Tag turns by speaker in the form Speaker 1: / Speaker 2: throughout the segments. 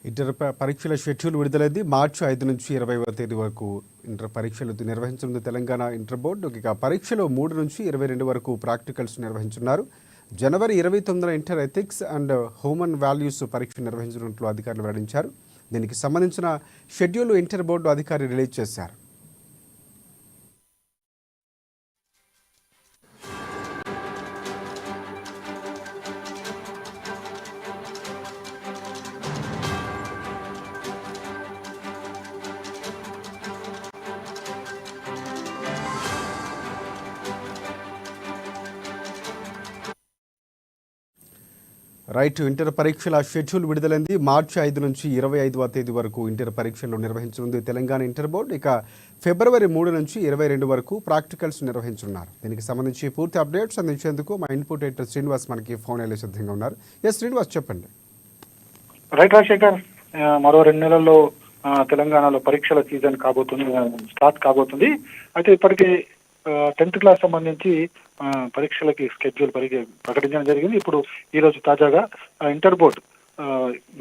Speaker 1: Inter పరీక్షల schedule విడుదలైంది. మార్చి 5 నుంచి 20వ తేదీ వరకు ఇంటర్ పరీక్షలు నిర్వహించనుంది తెలంగాణ ఇంటర్ బోర్డు. ఇక పరీక్షలో 3 నుంచి 22 వరకు ప్రాక్టికల్స్ నిర్వహించున్నారు. జనవరి 29న inter ethics and human values పరీక్ష నిర్వహించనున్నట్లు అధికారులు వెల్లడించారు. దీనికి సంబంధించిన షెడ్యూల్ ఇంటర్ బోర్డు అధికారి రిలీజ్ చేశారు. రైట్, ఇంటర్ పరీక్షల షెడ్యూల్ విడుదలైంది. మార్చి 5 నుంచి 25వ తేదీ వరకు ఇంటర్ పరీక్షలు నిర్వహించనుంది తెలంగాణ ఇంటర్ బోర్డు. ఇక ఫిబ్రవరి 3 నుంచి 22 వరకు ప్రాక్టికల్స్ నిర్వహించున్నారు. దీనికి సంబంధించి పూర్తి అప్డేట్స్ అందించేందుకు మా ఇన్పుట్ ఎడిటర్ శ్రీనివాస్ మనకి ఫోన్ అయ్యే సిద్ధంగా ఉన్నారు. శ్రీనివాస్, చెప్పండి.
Speaker 2: రైట్ రాజశేఖర్, మరో 2 నెలల్లో తెలంగాణలో పరీక్షల సీజన్ స్టార్ట్ కాబోతుంది. అయితే ఇప్పటికే 10th క్లాస్ సంబంధించి పరీక్షలకి షెడ్యూల్ ప్రకటించడం జరిగింది. ఇప్పుడు ఈ రోజు తాజాగా ఇంటర్ బోర్డు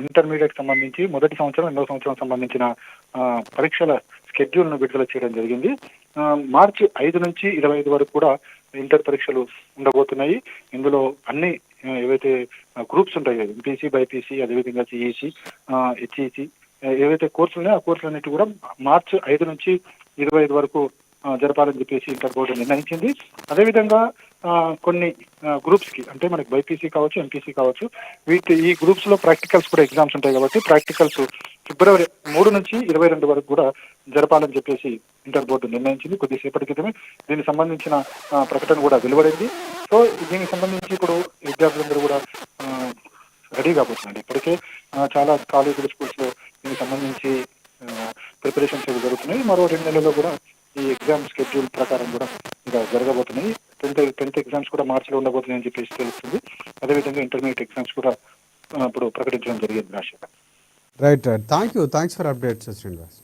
Speaker 2: ఇంటర్మీడియట్ సంబంధించి మొదటి సంవత్సరం, 2వ సంవత్సరం సంబంధించిన పరీక్షల షెడ్యూల్ ను విడుదల చేయడం జరిగింది. మార్చి 5 నుంచి 25 వరకు కూడా ఇంటర్ పరీక్షలు ఉండబోతున్నాయి. ఇందులో అన్ని ఏవైతే గ్రూప్స్ ఉంటాయో ఎంపీసీ, బైపీసీ, అదేవిధంగా సిఈసి, హెచ్ఈసి ఏవైతే కోర్సులు ఉన్నాయో ఆ కోర్సులన్నిటి కూడా మార్చి 5 నుంచి 25 వరకు జరపాలని చెప్పేసి ఇంటర్ బోర్డు నిర్ణయించింది. అదేవిధంగా కొన్ని గ్రూప్స్ కి, అంటే మనకి బైపీసీ కావచ్చు, ఎంపీసీ కావచ్చు, ఈ గ్రూప్స్ లో ప్రాక్టికల్స్ కూడా ఎగ్జామ్స్ ఉంటాయి కాబట్టి ప్రాక్టికల్స్ ఫిబ్రవరి 3 నుంచి 22 వరకు కూడా జరపాలని చెప్పేసి ఇంటర్ బోర్డు నిర్ణయించింది. కొద్దిసేపటి క్రితమే దీనికి సంబంధించిన ప్రకటన కూడా వెలువడింది. సో దీనికి సంబంధించి ఇప్పుడు విద్యార్థులందరూ కూడా రెడీ కాబోతున్నారు. ఇప్పటికే చాలా కాలేజీలు, స్కూల్స్ లో దీనికి సంబంధించి ప్రిపరేషన్స్ జరుగుతున్నాయి. మరో 2 నెలల్లో కూడా ఈ ఎగ్జామ్ షెడ్యూల్ ప్రకారం కూడా ఇంకా జరగబోతున్నాయి. 10th ఎగ్జామ్స్ కూడా మార్చిలో ఉండబోతున్నాయని చెప్పేసి తెలుస్తుంది. అదేవిధంగా ఇంటర్మీడియట్ ఎగ్జామ్స్ కూడా ఇప్పుడు ప్రకటించడం జరిగింది. Rajasekhar,
Speaker 1: right, thanks for updates Srinivas.